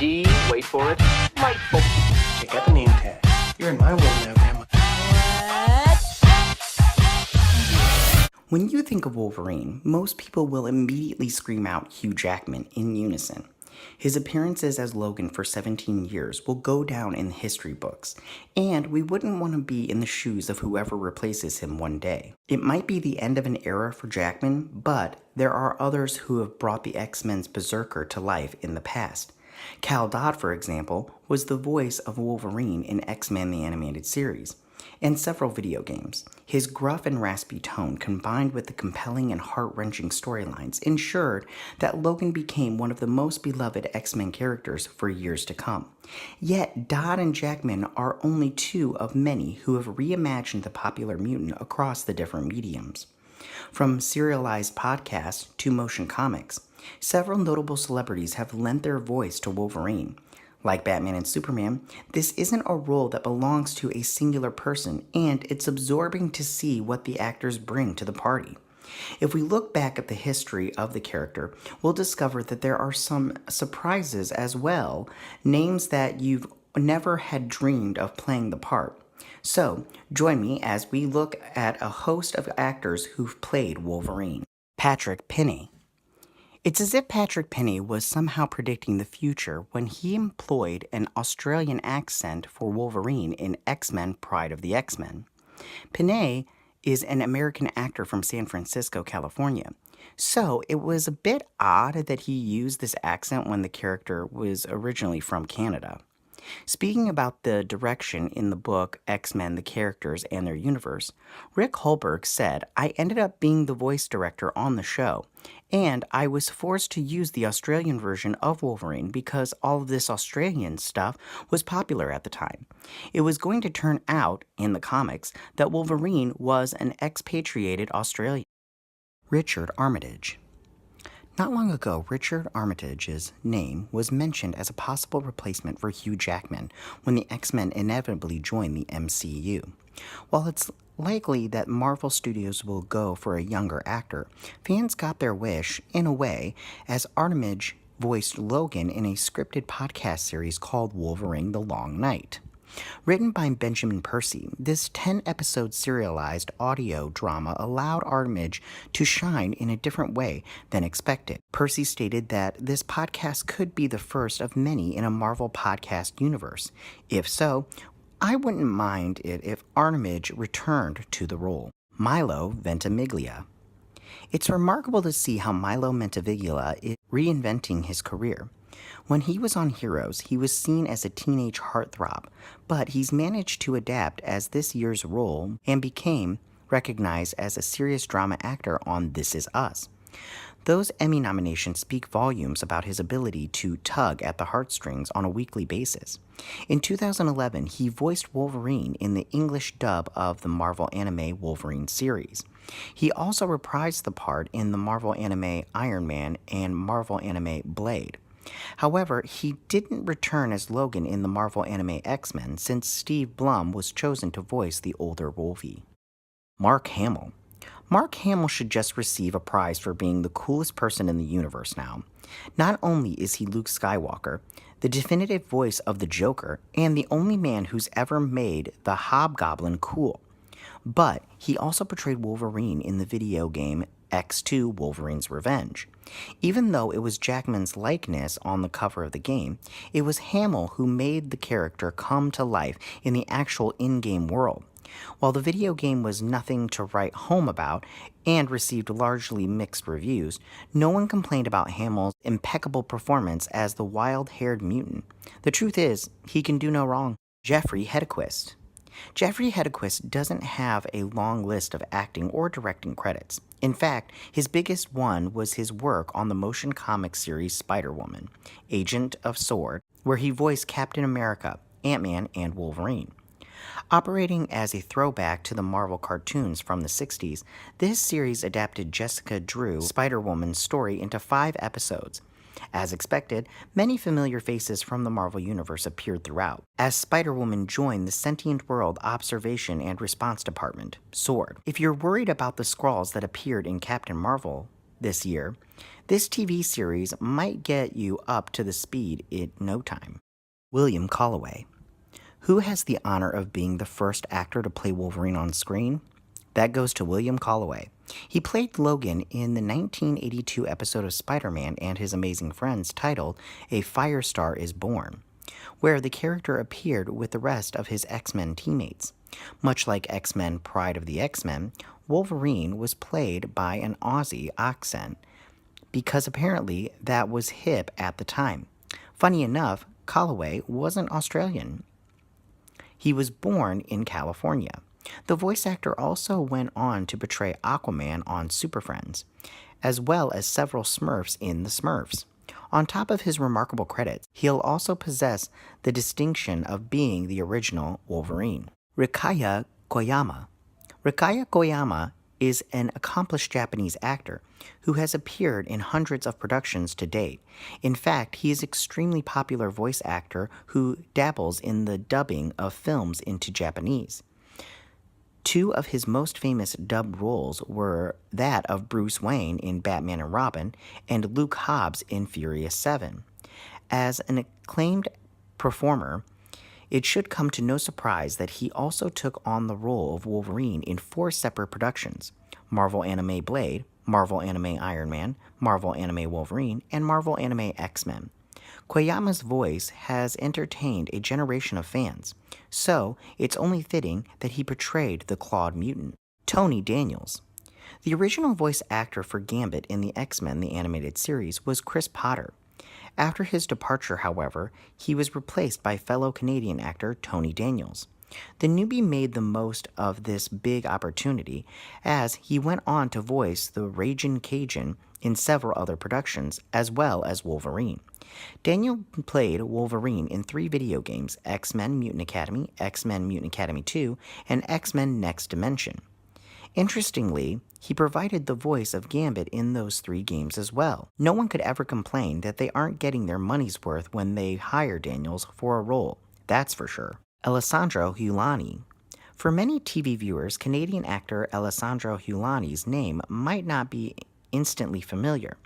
D, wait for it, delightful. Check out the name tag. You're in my world now, Grandma. When you think of Wolverine, most people will immediately scream out Hugh Jackman in unison. His appearances as Logan for 17 years will go down in the history books, and we wouldn't want to be in the shoes of whoever replaces him one day. It might be the end of an era for Jackman, but there are others who have brought the X-Men's berserker to life in the past. Cal Dodd, for example, was the voice of Wolverine in X-Men the Animated Series, and several video games. His gruff and raspy tone, combined with the compelling and heart-wrenching storylines, ensured that Logan became one of the most beloved X-Men characters for years to come. Yet, Dodd and Jackman are only two of many who have reimagined the popular mutant across the different mediums. From serialized podcasts to motion comics, several notable celebrities have lent their voice to Wolverine. Like Batman and Superman, this isn't a role that belongs to a singular person, and it's absorbing to see what the actors bring to the party. If we look back at the history of the character, we'll discover that there are some surprises as well, names that you've never had dreamed of playing the part. So, join me as we look at a host of actors who've played Wolverine. Patrick Penny. It's as if Patrick Penny was somehow predicting the future when he employed an Australian accent for Wolverine in X-Men Pride of the X-Men. Penny is an American actor from San Francisco, California, so it was a bit odd that he used this accent when the character was originally from Canada. Speaking about the direction in the book X-Men, the Characters and Their Universe, Rick Holberg said, "I ended up being the voice director on the show, and I was forced to use the Australian version of Wolverine because all of this Australian stuff was popular at the time. It was going to turn out, in the comics, that Wolverine was an expatriated Australian." Richard Armitage. Not long ago, Richard Armitage's name was mentioned as a possible replacement for Hugh Jackman when the X-Men inevitably joined the MCU. While it's likely that Marvel Studios will go for a younger actor, fans got their wish, in a way, as Armitage voiced Logan in a scripted podcast series called Wolverine: The Long Night. Written by Benjamin Percy, this 10-episode serialized audio drama allowed Armitage to shine in a different way than expected. Percy stated that this podcast could be the first of many in a Marvel podcast universe. If so, I wouldn't mind it if Armitage returned to the role. Milo Ventimiglia. It's remarkable to see how Milo Ventimiglia is reinventing his career. When he was on Heroes, he was seen as a teenage heartthrob, but he's managed to adapt as this year's role and became recognized as a serious drama actor on This Is Us. Those Emmy nominations speak volumes about his ability to tug at the heartstrings on a weekly basis. In 2011, he voiced Wolverine in the English dub of the Marvel anime Wolverine series. He also reprised the part in the Marvel anime Iron Man and Marvel anime Blade. However, he didn't return as Logan in the Marvel anime X-Men since Steve Blum was chosen to voice the older Wolvie. Mark Hamill. Mark Hamill should just receive a prize for being the coolest person in the universe now. Not only is he Luke Skywalker, the definitive voice of the Joker, and the only man who's ever made the Hobgoblin cool, but he also portrayed Wolverine in the video game X2 Wolverine's Revenge. Even though it was Jackman's likeness on the cover of the game, it was Hamill who made the character come to life in the actual in-game world. While the video game was nothing to write home about and received largely mixed reviews, no one complained about Hamill's impeccable performance as the wild-haired mutant. The truth is, he can do no wrong. Geoffrey Rush. Geoffrey Rush doesn't have a long list of acting or directing credits. In fact, his biggest one was his work on the motion comic series Spider-Woman, Agent of S.W.O.R.D., where he voiced Captain America, Ant-Man, and Wolverine. Operating as a throwback to the Marvel cartoons from the 60s, this series adapted Jessica Drew's Spider-Woman's story into 5 episodes. As expected, many familiar faces from the Marvel Universe appeared throughout, as Spider-Woman joined the Sentient World Observation and Response Department, S.W.O.R.D. If you're worried about the Skrulls that appeared in Captain Marvel this year, This TV series might get you up to the speed in no time. William Calloway. Who has the honor of being the first actor to play Wolverine on screen? That goes to William Calloway. He played Logan in the 1982 episode of Spider-Man and His Amazing Friends titled A Firestar is Born, where the character appeared with the rest of his X-Men teammates. Much like X-Men Pride of the X-Men, Wolverine was played by an Aussie accent, because apparently that was hip at the time. Funny enough, Calloway wasn't Australian. He was born in California. The voice actor also went on to portray Aquaman on Super Friends, as well as several Smurfs in The Smurfs. On top of his remarkable credits, he'll also possess the distinction of being the original Wolverine. Rikiya Koyama. Rikiya Koyama is an accomplished Japanese actor who has appeared in hundreds of productions to date. In fact, he is an extremely popular voice actor who dabbles in the dubbing of films into Japanese. Two of his most famous dubbed roles were that of Bruce Wayne in Batman and Robin and Luke Hobbs in Furious 7. As an acclaimed performer, it should come to no surprise that he also took on the role of Wolverine in 4 separate productions: Marvel Anime Blade, Marvel Anime Iron Man, Marvel Anime Wolverine, and Marvel Anime X-Men. Koyama's voice has entertained a generation of fans, so it's only fitting that he portrayed the clawed mutant. Tony Daniels. The original voice actor for Gambit in the X-Men the animated series was Chris Potter. After his departure, however, he was replaced by fellow Canadian actor Tony Daniels. The newbie made the most of this big opportunity, as he went on to voice the Ragin' Cajun in several other productions, as well as Wolverine. Daniel played Wolverine in 3 video games: X-Men Mutant Academy, X-Men Mutant Academy 2, and X-Men Next Dimension. Interestingly, he provided the voice of Gambit in those 3 games as well. No one could ever complain that they aren't getting their money's worth when they hire Daniels for a role, that's for sure. Alessandro Helin. For many TV viewers, Canadian actor Alessandro Helini's name might not be instantly familiar,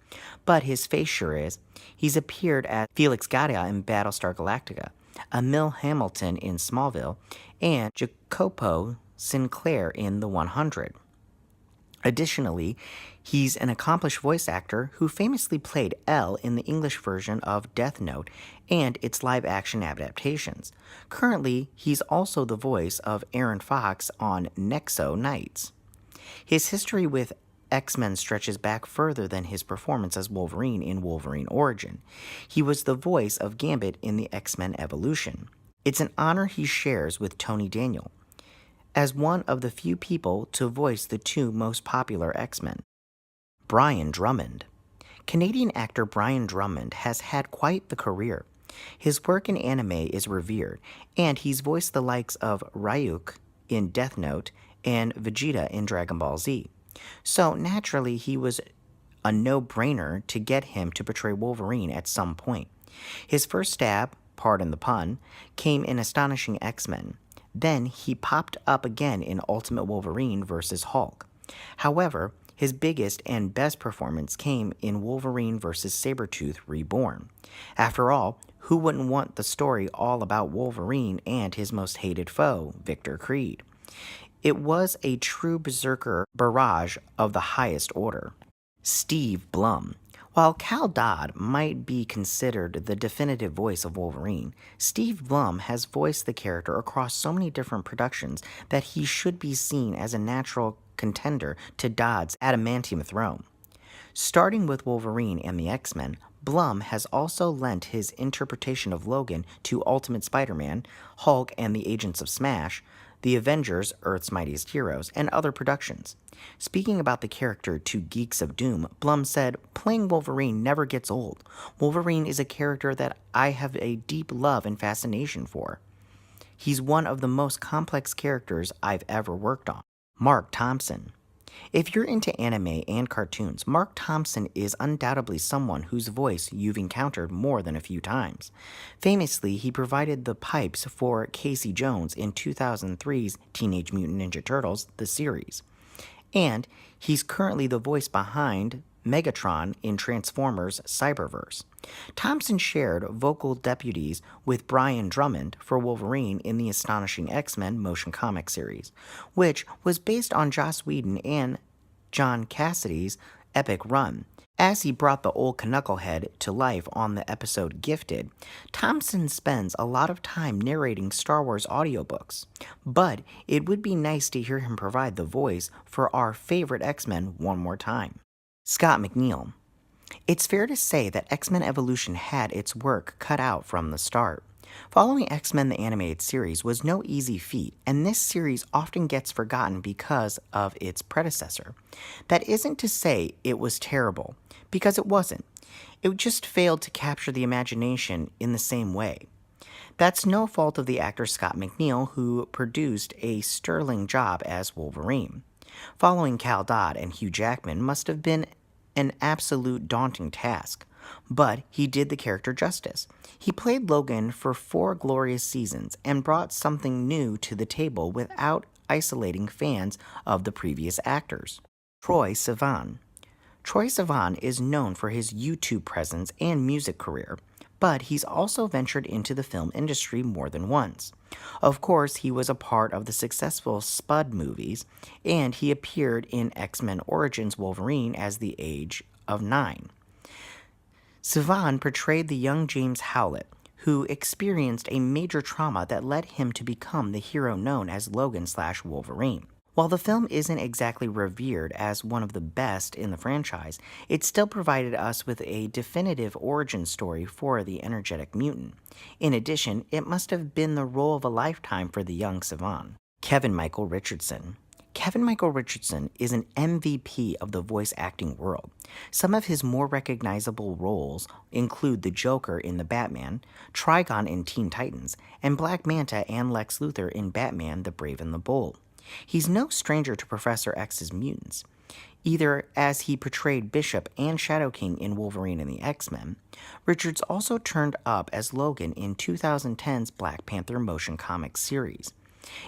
but his face sure is. He's appeared as Felix Gadia in Battlestar Galactica, Emil Hamilton in Smallville, and Jacopo Sinclair in The 100. Additionally, he's an accomplished voice actor who famously played L in the English version of Death Note and its live-action adaptations. Currently, he's also the voice of Aaron Fox on Nexo Knights. His history with X-Men stretches back further than his performance as Wolverine in Wolverine Origin. He was the voice of Gambit in the X-Men Evolution. It's an honor he shares with Tony Daniel, as one of the few people to voice the 2 most popular X-Men. Brian Drummond. Canadian actor Brian Drummond has had quite the career. His work in anime is revered, and he's voiced the likes of Ryuk in Death Note and Vegeta in Dragon Ball Z. So naturally, he was a no-brainer to get him to portray Wolverine at some point. His first stab, pardon the pun, came in Astonishing X-Men. Then he popped up again in Ultimate Wolverine vs. Hulk. However, his biggest and best performance came in Wolverine vs. Sabretooth Reborn. After all, who wouldn't want the story all about Wolverine and his most hated foe, Victor Creed? It was a true berserker barrage of the highest order. Steve Blum. While Cal Dodd might be considered the definitive voice of Wolverine, Steve Blum has voiced the character across so many different productions that he should be seen as a natural contender to Dodd's adamantium throne. Starting with Wolverine and the X-Men, Blum has also lent his interpretation of Logan to Ultimate Spider-Man, Hulk and the Agents of S.M.A.S.H., The Avengers, Earth's Mightiest Heroes, and other productions. Speaking about the character to Geeks of Doom, Blum said, "Playing Wolverine never gets old. Wolverine is a character that I have a deep love and fascination for. He's one of the most complex characters I've ever worked on." Mark Thompson. If you're into anime and cartoons, Mark Thompson is undoubtedly someone whose voice you've encountered more than a few times. Famously, he provided the pipes for Casey Jones in 2003's Teenage Mutant Ninja Turtles, the series. And he's currently the voice behind Megatron in Transformers Cyberverse. Thompson shared vocal deputies with Brian Drummond for Wolverine in the Astonishing X-Men motion comic series, which was based on Joss Whedon and John Cassidy's epic run. As he brought the Ol Canucklehead to life on the episode Gifted, Thompson spends a lot of time narrating Star Wars audiobooks, but it would be nice to hear him provide the voice for our favorite X-Men one more time. Scott McNeal. It's fair to say that X-Men Evolution had its work cut out from the start. Following X-Men the Animated Series was no easy feat, and this series often gets forgotten because of its predecessor. That isn't to say it was terrible, because it wasn't. It just failed to capture the imagination in the same way. That's no fault of the actor Scott McNeal, who produced a sterling job as Wolverine. Following Cal Dodd and Hugh Jackman must have been an absolute daunting task. But he did the character justice. He played Logan for 4 glorious seasons and brought something new to the table without isolating fans of the previous actors. Troye Sivan. Troye Sivan is known for his YouTube presence and music career, but he's also ventured into the film industry more than once. Of course, he was a part of the successful Spud movies, and he appeared in X-Men Origins Wolverine as the age of 9. Sivan portrayed the young James Howlett, who experienced a major trauma that led him to become the hero known as Logan/Wolverine. While the film isn't exactly revered as one of the best in the franchise, it still provided us with a definitive origin story for the energetic mutant. In addition, it must have been the role of a lifetime for the young Sivan. Kevin Michael Richardson. Kevin Michael Richardson is an MVP of the voice acting world. Some of his more recognizable roles include the Joker in The Batman, Trigon in Teen Titans, and Black Manta and Lex Luthor in Batman: The Brave and the Bold. He's no stranger to Professor X's mutants, either as he portrayed Bishop and Shadow King in Wolverine and the X-Men. Richards also turned up as Logan in 2010's Black Panther motion comic series.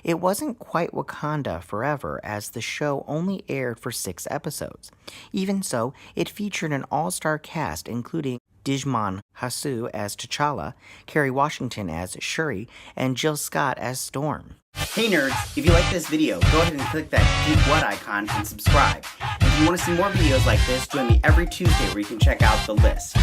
It wasn't quite Wakanda forever, as the show only aired for 6 episodes. Even so, it featured an all-star cast including Djimon Hounsou as T'Challa, Kerry Washington as Shuri, and Jill Scott as Storm. Hey nerds, if you like this video, go ahead and click that Geek What icon and subscribe. If you want to see more videos like this, join me every Tuesday where you can check out the list.